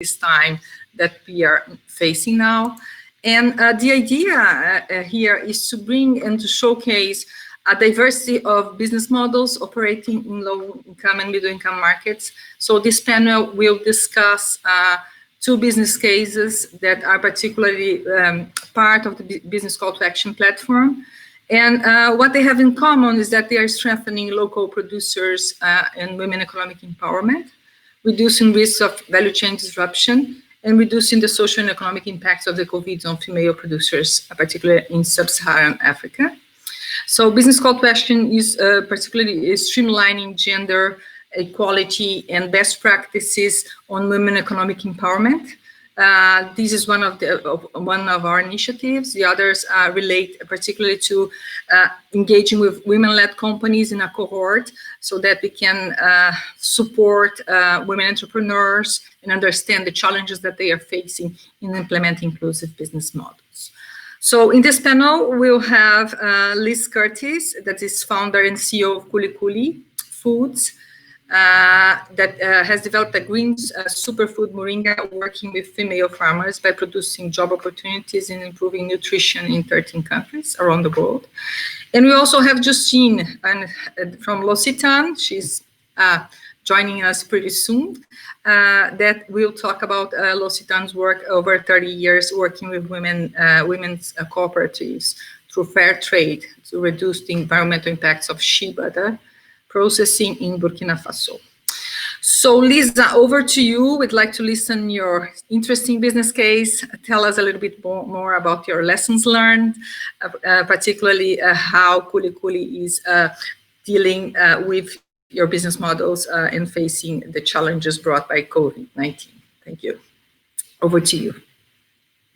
this time that we are facing now. And the idea here is to bring and to showcase a diversity of business models operating in low-income and middle-income markets. So this panel will discuss two business cases that are particularly part of the Business Call to Action platform. And what they have in common is that they are strengthening local producers and women economic empowerment, reducing risks of value chain disruption, and reducing the social and economic impacts of the COVID on female producers, particularly in sub-Saharan Africa. So Business Call to Action is particularly streamlining gender equality and best practices on women economic empowerment. This is one of our initiatives. The others relate particularly to engaging with women-led companies in a cohort so that we can support women entrepreneurs and understand the challenges that they are facing in implementing inclusive business models. So in this panel, we'll have Liz Curtis, that is founder and CEO of Kuli Foods, that has developed a green superfood Moringa, working with female farmers by producing job opportunities and improving nutrition in 13 countries around the world. And we also have Justine from L'Occitane. She's joining us pretty soon, that will talk about L'Occitane's work over 30 years working with women's cooperatives through fair trade to reduce the environmental impacts of shea butter processing in Burkina Faso. So Lisa, over to you. We'd like to listen your interesting business case. Tell us a little bit more about your lessons learned, particularly how Kuli is dealing with your business models and facing the challenges brought by COVID-19. Thank you. Over to you.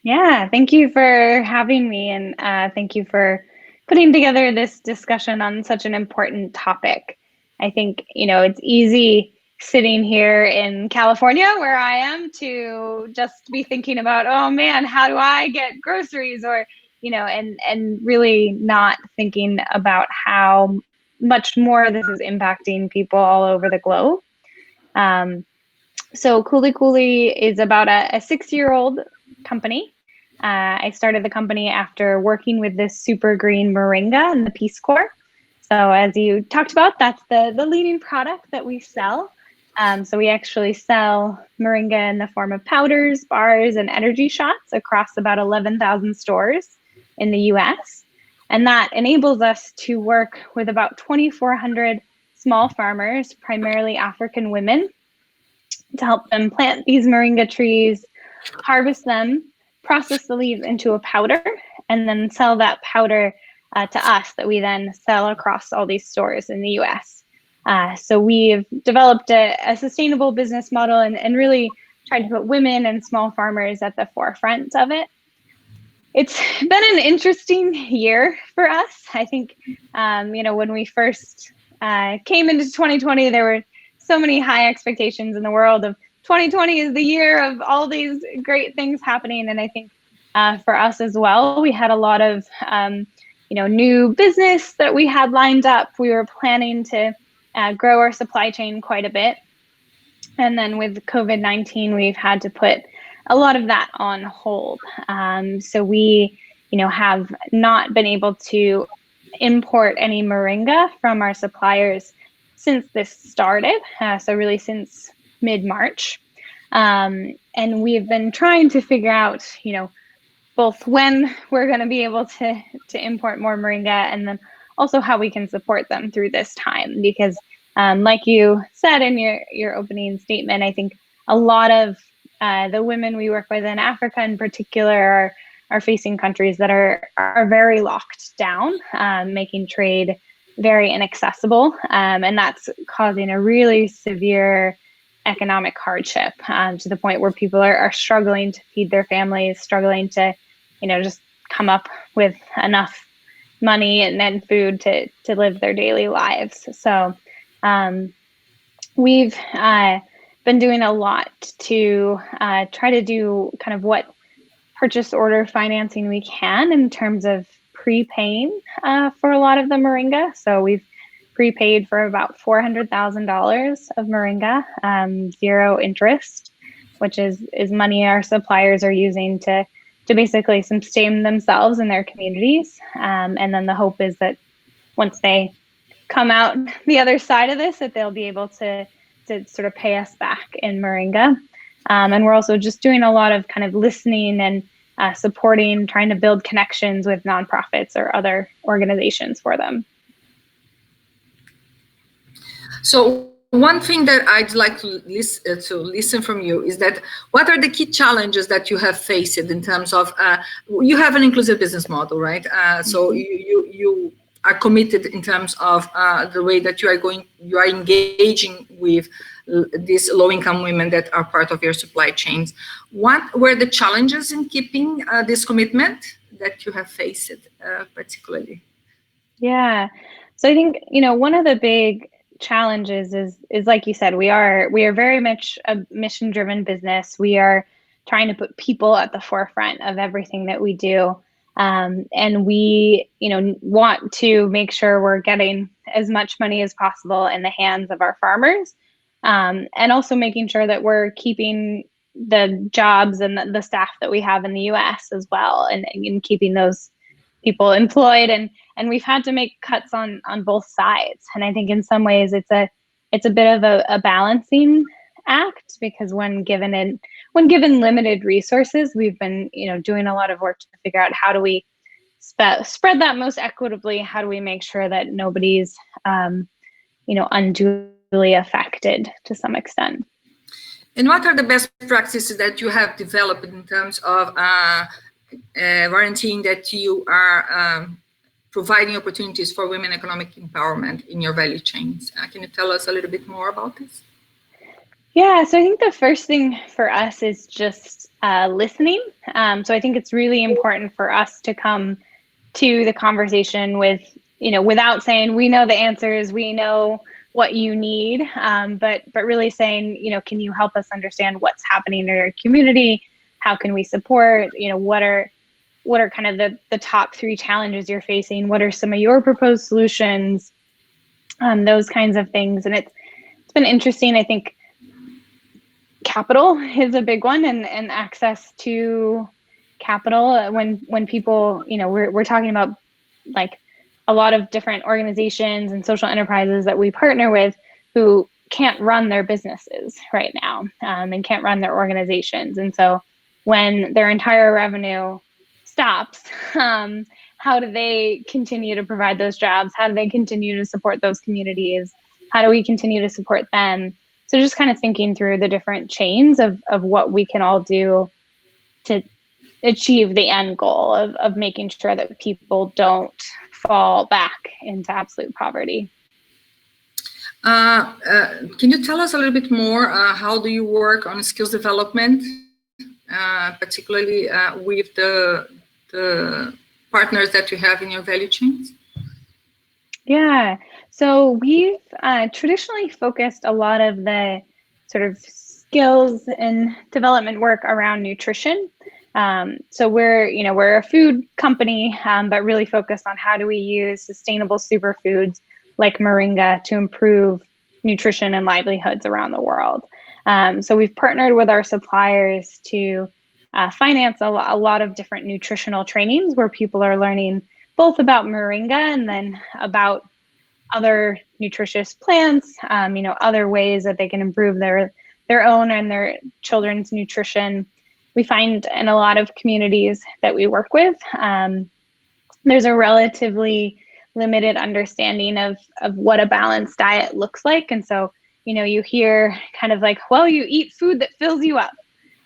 Yeah, thank you for having me, and thank you for putting together this discussion on such an important topic. I think, it's easy sitting here in California where I am to just be thinking about, oh man, how do I get groceries, or, and really not thinking about how much more this is impacting people all over the globe. So Kuli is about a 6-year-old company. I started the company after working with this super green Moringa and the Peace Corps. So as you talked about, that's the leading product that we sell. So we actually sell Moringa in the form of powders, bars, and energy shots across about 11,000 stores in the US. And that enables us to work with about 2,400 small farmers, primarily African women, to help them plant these Moringa trees, harvest them, process the leaves into a powder, and then sell that powder to us, that we then sell across all these stores in the US. So we've developed a sustainable business model and really tried to put women and small farmers at the forefront of it. It's been an interesting year for us. I think, when we first came into 2020, there were so many high expectations in the world of 2020 is the year of all these great things happening. And I think for us as well, we had a lot of, new business that we had lined up. We were planning to grow our supply chain quite a bit. And then with COVID-19, we've had to put a lot of that on hold. So we, have not been able to import any Moringa from our suppliers since this started. So really since mid-March. And we've been trying to figure out, both when we're going to be able to import more Moringa, and then also how we can support them through this time. Because like you said in your opening statement, I think a lot of the women we work with in Africa in particular are facing countries that are very locked down, making trade very inaccessible. And that's causing a really severe economic hardship to the point where people are struggling to feed their families, struggling to, just come up with enough money and food to live their daily lives. So we've been doing a lot to try to do kind of what purchase order financing we can in terms of prepaying for a lot of the Moringa. So we've prepaid for about $400,000 of Moringa, 0 interest. which is money our suppliers are using to basically sustain themselves and their communities. And then the hope is that once they come out the other side of this, that they'll be able to sort of pay us back in Moringa. And we're also just doing a lot of kind of listening and supporting, trying to build connections with nonprofits or other organizations for them. So one thing that I'd like to listen from you is that what are the key challenges that you have faced in terms of, you have an inclusive business model, right? So you are committed in terms of the way that you are engaging with these low-income women that are part of your supply chains. What were the challenges in keeping this commitment that you have faced particularly? Yeah, so I think, one of the big challenges is like you said, we are very much a mission-driven business. We are trying to put people at the forefront of everything that we do. And we, want to make sure we're getting as much money as possible in the hands of our farmers, and also making sure that we're keeping the jobs and the staff that we have in the US as well, and keeping those people employed. And we've had to make cuts on both sides. And I think in some ways it's a bit of a balancing act, because when given limited resources, we've been, doing a lot of work to figure out how do we spread that most equitably? How do we make sure that nobody's, unduly affected to some extent? And what are the best practices that you have developed in terms of guaranteeing that you are providing opportunities for women economic empowerment in your value chains? Can you tell us a little bit more about this? Yeah, so I think the first thing for us is just listening. So I think it's really important for us to come to the conversation with, without saying, we know the answers, we know what you need, but really saying, can you help us understand what's happening in your community? How can we support? What are kind of the top 3 challenges you're facing? What are some of your proposed solutions? Those kinds of things. And it's been interesting. I think capital is a big one, and access to capital. When people, we're talking about like a lot of different organizations and social enterprises that we partner with who can't run their businesses right now, and can't run their organizations. And so when their entire revenue stops, how do they continue to provide those jobs? How do they continue to support those communities? How do we continue to support them? So just kind of thinking through the different chains of what we can all do to achieve the end goal of making sure that people don't fall back into absolute poverty. Can you tell us a little bit more? How do you work on skills development, particularly with the partners that you have in your value chains? Yeah, so we've traditionally focused a lot of the sort of skills and development work around nutrition. So we're a food company, but really focused on how do we use sustainable superfoods like Moringa to improve nutrition and livelihoods around the world. So we've partnered with our suppliers to finance a lot of different nutritional trainings where people are learning both about Moringa and then about other nutritious plants, other ways that they can improve their own and their children's nutrition. We find in a lot of communities that we work with, there's a relatively limited understanding of what a balanced diet looks like. And so, you hear kind of like, well, you eat food that fills you up.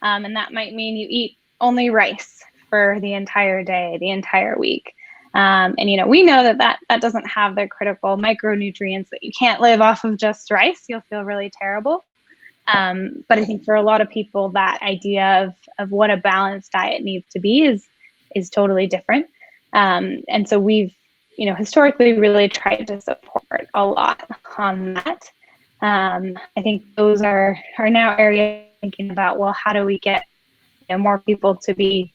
And that might mean you eat only rice for the entire day, the entire week. And, we know that doesn't have the critical micronutrients, that you can't live off of just rice. You'll feel really terrible. But I think for a lot of people, that idea of what a balanced diet needs to be is totally different. And so we've, historically really tried to support a lot on that. I think those are now areas thinking about, well, how do we get more people to be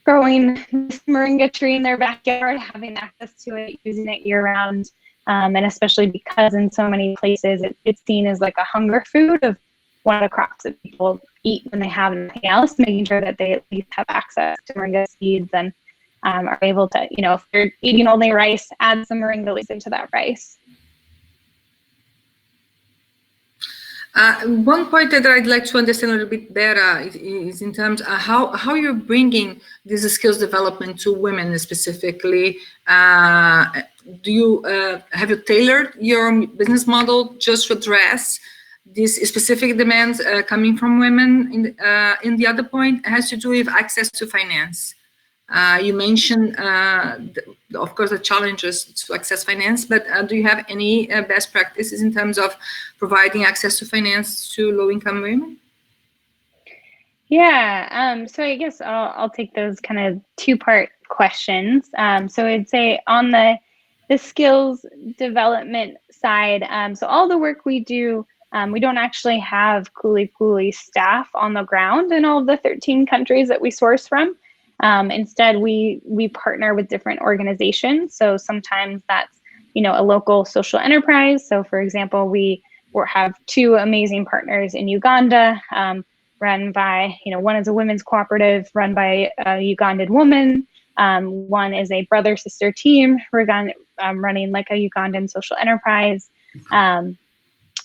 growing this Moringa tree in their backyard, having access to it, using it year round, and especially because in so many places it's seen as like a hunger food of one of the crops that people eat when they have nothing else, making sure that they at least have access to moringa seeds and are able to, if they're eating only rice, add some moringa leaves into that rice. One point that I'd like to understand a little bit better is in terms of how you're bringing this skills development to women specifically. Do you have you tailored your business model just to address these specific demands coming from women? And the other point has to do with access to finance. You mentioned, of course, the challenges to access finance, but do you have any best practices in terms of providing access to finance to low-income women? Yeah, so I guess I'll take those kind of two-part questions. So I'd say on the skills development side, so all the work we do, we don't actually have Kuli staff on the ground in all of the 13 countries that we source from. Instead, we partner with different organizations. So sometimes that's, a local social enterprise. So for example, we have two amazing partners in Uganda, run by, one is a women's cooperative run by a Ugandan woman. One is a brother-sister team running like a Ugandan social enterprise.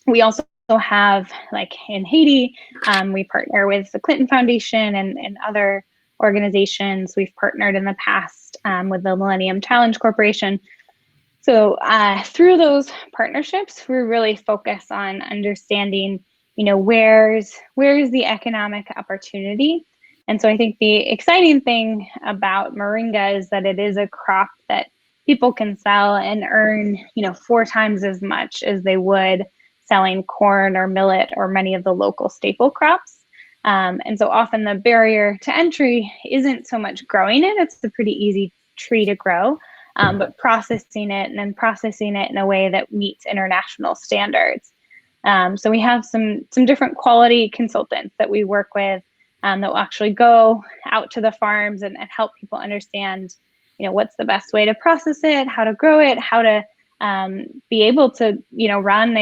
We also have, like in Haiti, we partner with the Clinton Foundation and other organizations. We've partnered in the past with the Millennium Challenge Corporation. So through those partnerships, we really focus on understanding, where's the economic opportunity. And so I think the exciting thing about moringa is that it is a crop that people can sell and earn, 4 times as much as they would selling corn or millet or many of the local staple crops. And so often the barrier to entry isn't so much growing it, it's a pretty easy tree to grow, but processing it and then processing it in a way that meets international standards. So we have some different quality consultants that we work with that will actually go out to the farms and help people understand, what's the best way to process it, how to grow it, how to be able to, run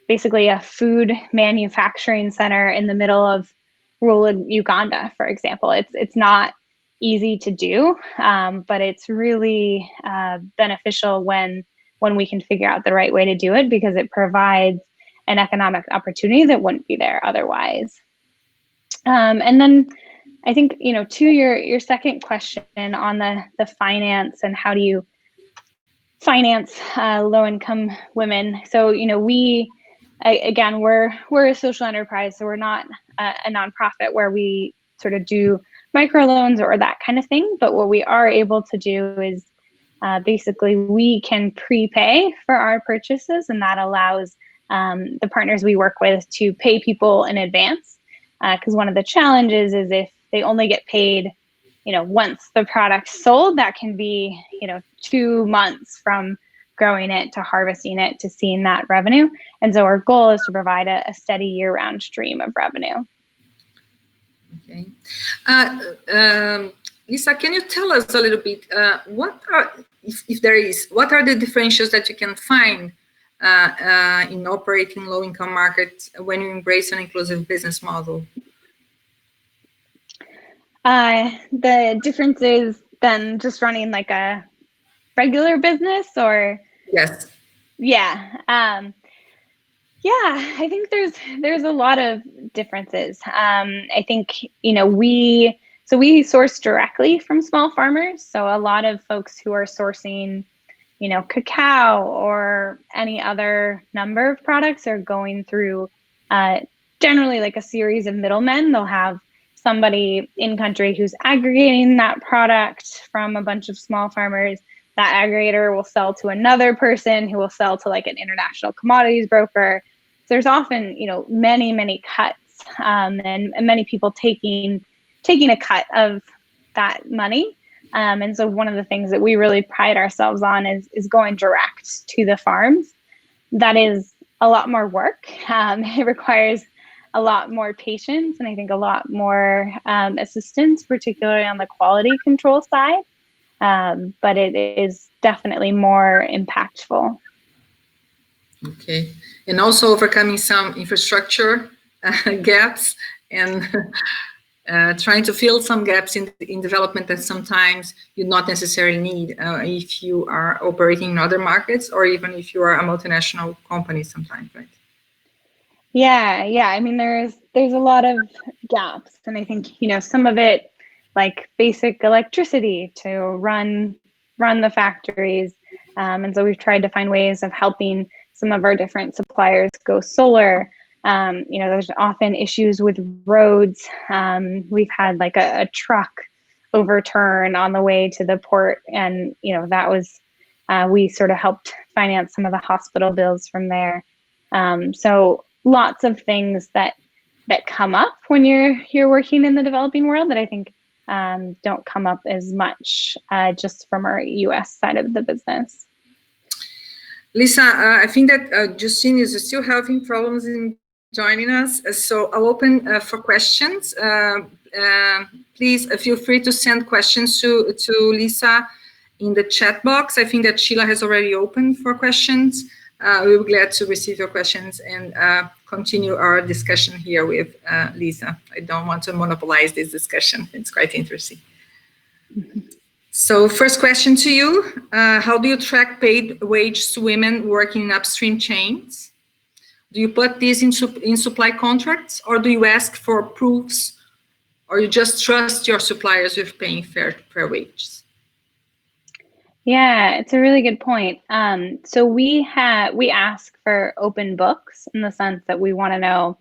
basically a food manufacturing center in the middle of rural Uganda, for example. It's not easy to do, but it's really beneficial when we can figure out the right way to do it, because it provides an economic opportunity that wouldn't be there otherwise. And then I think, to your second question on the finance and how do you finance low-income women. So, we're a social enterprise, so we're not a nonprofit where we sort of do microloans or that kind of thing. But what we are able to do is basically we can prepay for our purchases, and that allows the partners we work with to pay people in advance. Because one of the challenges is if they only get paid, once the product's sold, that can be, 2 months from growing it to harvesting it to seeing that revenue. And so our goal is to provide a steady year-round stream of revenue. Okay. Lisa, can you tell us a little bit, what are the differentials that you can find in operating low-income markets when you embrace an inclusive business model? The difference is then just running like a regular business, or? Yes. Yeah. I think there's a lot of differences. I think, we source directly from small farmers. So a lot of folks who are sourcing, cacao or any other number of products are going through generally like a series of middlemen. They'll have somebody in country who's aggregating that product from a bunch of small farmers. That aggregator will sell to another person who will sell to like an international commodities broker. So there's often, many cuts and many people taking a cut of that money. And so one of the things that we really pride ourselves on is going direct to the farms. That is a lot more work. It requires a lot more patience and I think a lot more assistance, particularly on the quality control side. But it is definitely more impactful. Okay. And also overcoming some infrastructure gaps and trying to fill some gaps in development that sometimes you not necessarily need if you are operating in other markets or even if you are a multinational company sometimes, right? Yeah. I mean, there's a lot of gaps, and I think some of it, like basic electricity to run the factories, and so we've tried to find ways of helping some of our different suppliers go solar. There's often issues with roads. We've had like a truck overturn on the way to the port, and that was we sort of helped finance some of the hospital bills from there. So lots of things that come up when you're working in the developing world that I think don't come up as much just from our US side of the business. Lisa, I think that Justine is still having problems in joining us, so I'll open for questions. Please feel free to send questions to Lisa in the chat box. I think that Sheila has already opened for questions. We'll be glad to receive your questions and continue our discussion here with Lisa. I don't want to monopolize this discussion. It's quite interesting. So first question to you, how do you track paid wage to women working in upstream chains? Do you put this in supply contracts, or do you ask for proofs, or you just trust your suppliers with paying fair wages? Yeah, it's a really good point. So we ask for open books in the sense that we want to know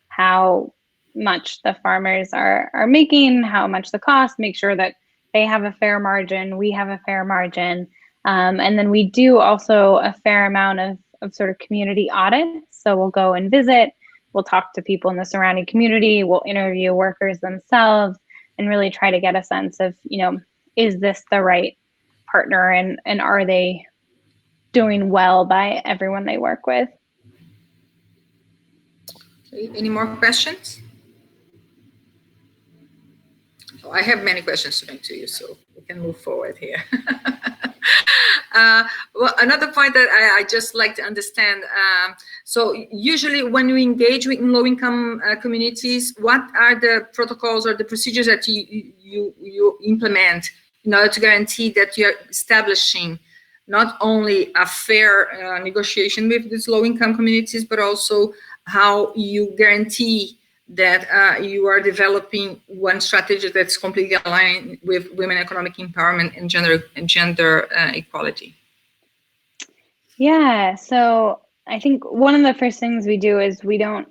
how much the farmers are making, how much the cost, make sure that they have a fair margin, we have a fair margin. And then we do also a fair amount of sort of community audits. So we'll go and visit, we'll talk to people in the surrounding community, we'll interview workers themselves, and really try to get a sense of, is this the right partner, and are they doing well by everyone they work with? Okay, any more questions? Oh, I have many questions to make to you, so we can move forward here. Well, another point that I just like to understand, so usually when you engage with low-income communities, what are the protocols or the procedures that you implement in order to guarantee that you're establishing not only a fair negotiation with these low-income communities, but also how you guarantee that you are developing one strategy that's completely aligned with women economic empowerment and gender equality? Yeah, so I think one of the first things we do is we don't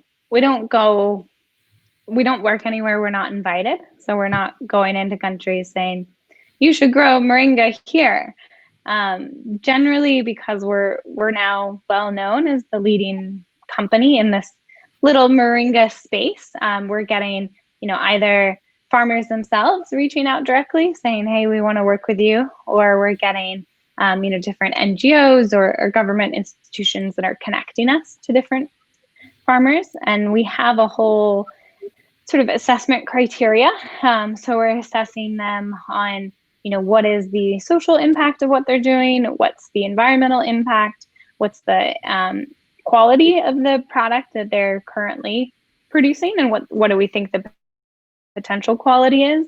work anywhere we're not invited. So we're not going into countries saying, you should grow moringa here. Generally, because we're now well known as the leading company in this little moringa space, we're getting either farmers themselves reaching out directly saying, hey, we want to work with you, or we're getting different NGOs or government institutions that are connecting us to different farmers. And we have a whole sort of assessment criteria. So we're assessing them on what is the social impact of what they're doing, what's the environmental impact, what's the quality of the product that they're currently producing, and what do we think the potential quality is,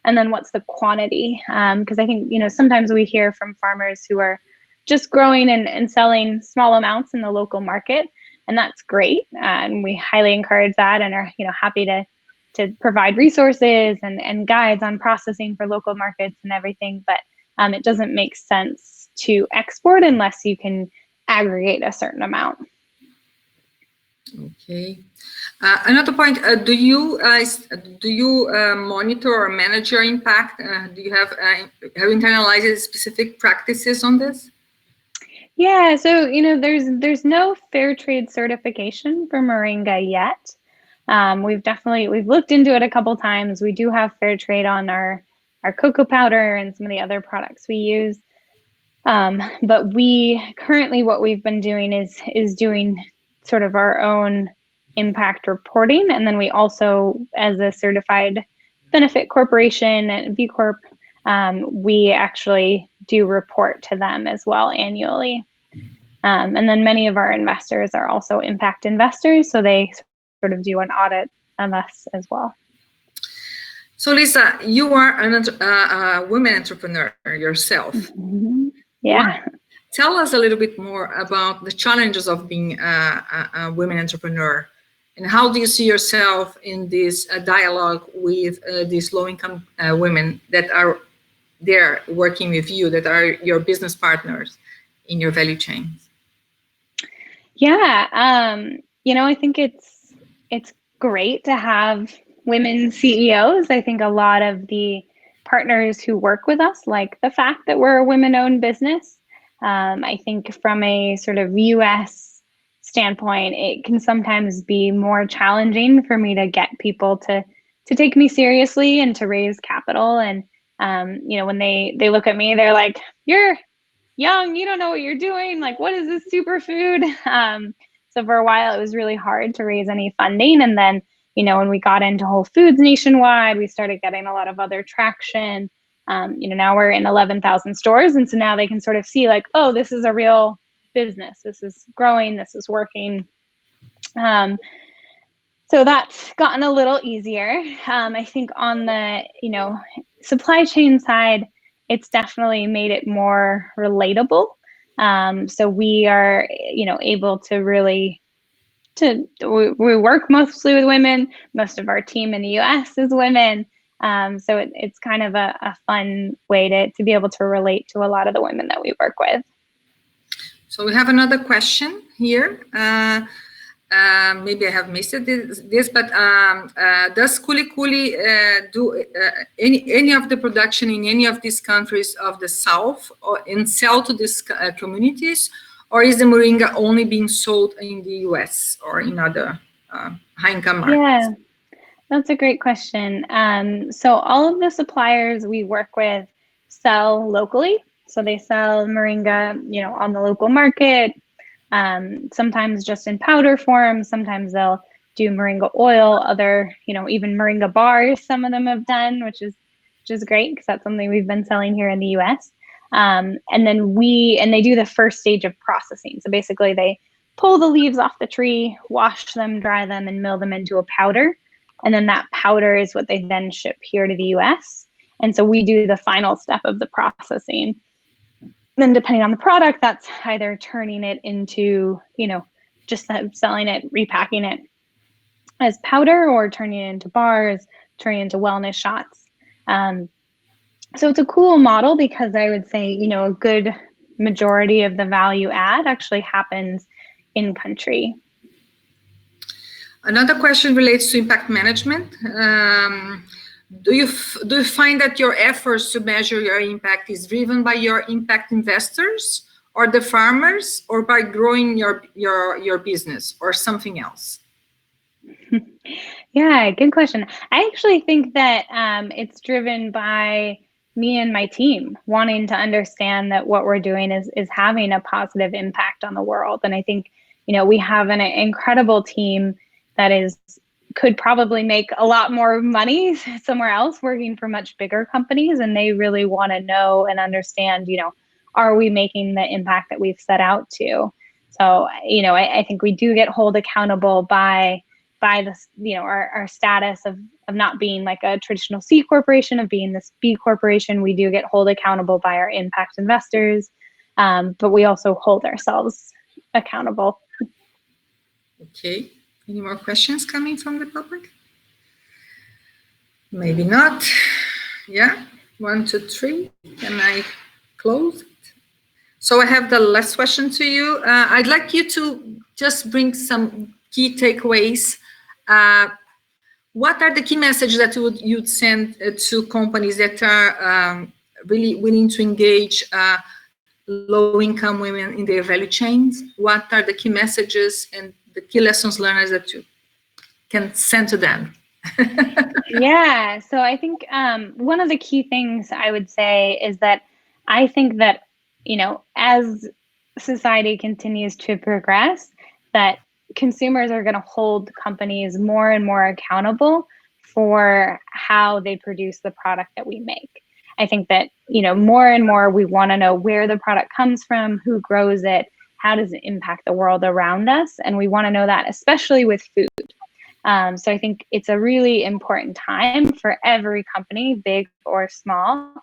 and then what's the quantity, because I think sometimes we hear from farmers who are just growing and selling small amounts in the local market, and that's great, and we highly encourage that and are happy to provide resources and guides on processing for local markets and everything, but it doesn't make sense to export unless you can aggregate a certain amount. Okay. Another point, do you monitor or manage your impact? Do you have you internalized specific practices on this? Yeah, so there's no fair trade certification for moringa yet. We've looked into it a couple times. We do have fair trade on our cocoa powder and some of the other products we use. But what we've been doing is doing sort of our own impact reporting. And then we also, as a certified benefit corporation and B Corp, we actually do report to them as well annually. And then many of our investors are also impact investors. So they sort of do an audit of us as well. So Lisa, you are a women entrepreneur yourself. Mm-hmm. Yeah. Tell us a little bit more about the challenges of being a women entrepreneur, and how do you see yourself in this dialogue with these low-income women that are there working with you, that are your business partners in your value chain? Yeah, I think it's great to have women CEOs. I think a lot of the partners who work with us like the fact that we're a women-owned business. I think from a sort of US standpoint, it can sometimes be more challenging for me to get people to take me seriously and to raise capital. And when they look at me, they're like, "You're young, you don't know what you're doing. Like, what is this superfood?" So for a while, it was really hard to raise any funding. And then, when we got into Whole Foods nationwide, we started getting a lot of other traction. Now we're in 11,000 stores. And so now they can sort of see like, oh, this is a real business. This is growing. This is working. So that's gotten a little easier. I think on the, supply chain side, it's definitely made it more relatable. So we are, able to really, we work mostly with women. Most of our team in the US is women. So it's kind of a fun way to be able to relate to a lot of the women that we work with. So we have another question here. Maybe I have missed this, but does Cooly do any of the production in any of these countries of the South and sell to these communities, or is the Moringa only being sold in the US or in other high-income markets? Yeah, that's a great question. So all of the suppliers we work with sell locally. So they sell Moringa, on the local market. Sometimes just in powder form. Sometimes they'll do Moringa oil, other, even Moringa bars, some of them have done, which is great because that's something we've been selling here in the US. And then they do the first stage of processing. So basically they pull the leaves off the tree, wash them, dry them, and mill them into a powder. And then that powder is what they then ship here to the US. And so we do the final step of the processing. Then depending on the product, that's either turning it into, just selling it, repacking it as powder, or turning it into bars, turning it into wellness shots. So it's a cool model because I would say, a good majority of the value add actually happens in country. Another question relates to impact management. Do you find that your efforts to measure your impact is driven by your impact investors or the farmers, or by growing your business, or something else? Yeah, good question. I actually think that it's driven by me and my team wanting to understand that what we're doing is having a positive impact on the world. And I think, we have an incredible team that could probably make a lot more money somewhere else working for much bigger companies. And they really want to know and understand, are we making the impact that we've set out to? So, I think we do get held accountable by this, our status of not being like a traditional C corporation, of being this B corporation. We do get held accountable by our impact investors, but we also hold ourselves accountable. Okay. Any more questions coming from the public? Maybe not. Yeah. 1, 2, 3. Can I close it? So I have the last question to you. I'd like you to just bring some key takeaways. What are the key messages that you'd send to companies that are really willing to engage low-income women in their value chains? What are the key messages and the key lessons learned that you can send to them? Yeah, so I think one of the key things I would say is that I think that, as society continues to progress, that consumers are going to hold companies more and more accountable for how they produce the product that we make. I think that, more and more we want to know where the product comes from, who grows it, how does it impact the world around us? And we want to know that, especially with food. So I think it's a really important time for every company, big or small,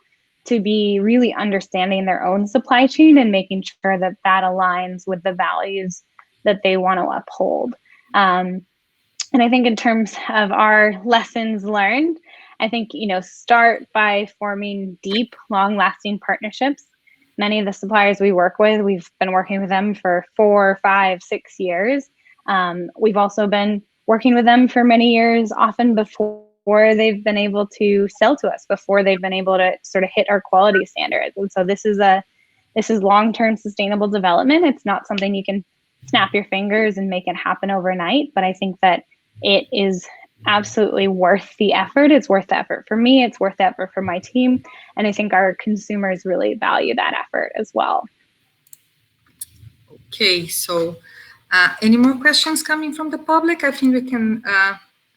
to be really understanding their own supply chain and making sure that that aligns with the values that they want to uphold. And I think in terms of our lessons learned, I think, start by forming deep, long-lasting partnerships. Many of the suppliers we work with, we've been working with them for 4, 5, 6 years. We've also been working with them for many years, often before they've been able to sell to us, before they've been able to sort of hit our quality standards. And so this is long-term sustainable development. It's not something you can snap your fingers and make it happen overnight, but I think that it is absolutely worth the effort. It's worth the effort for me. It's worth the effort for my team. And I think our consumers really value that effort as well. Okay, so any more questions coming from the public? I think we can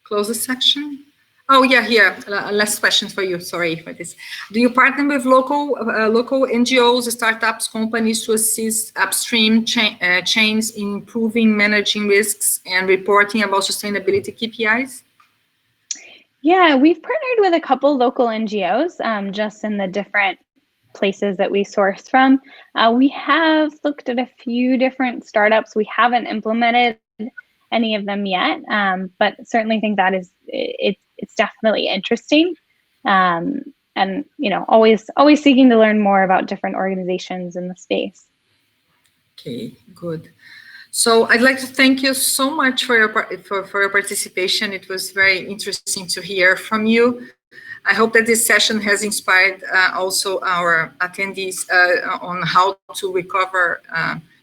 close the section. Oh yeah, here, last question for you. Sorry for this. Do you partner with local NGOs, startups, companies to assist upstream chains in improving managing risks and reporting about sustainability KPIs? Yeah, we've partnered with a couple local NGOs just in the different places that we source from. We have looked at a few different startups. We haven't implemented any of them yet, but certainly think that it's definitely interesting, and always seeking to learn more about different organizations in the space. Okay, good. So I'd like to thank you so much for your participation. It was very interesting to hear from you. I hope that this session has inspired also our attendees on how to recover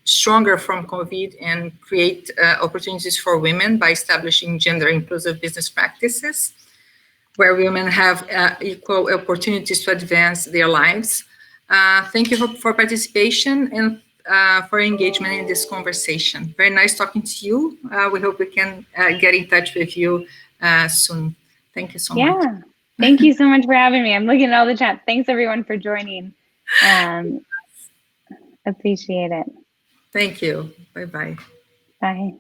stronger from COVID and create opportunities for women by establishing gender-inclusive business practices where women have equal opportunities to advance their lives. Thank you for participation and for engagement in this conversation. Very nice talking to you. We hope we can get in touch with you soon. Thank you so much. Yeah, thank you so much for having me. I'm looking at all the chat. Thanks everyone for joining. Appreciate it. Thank you. Bye-bye. Bye.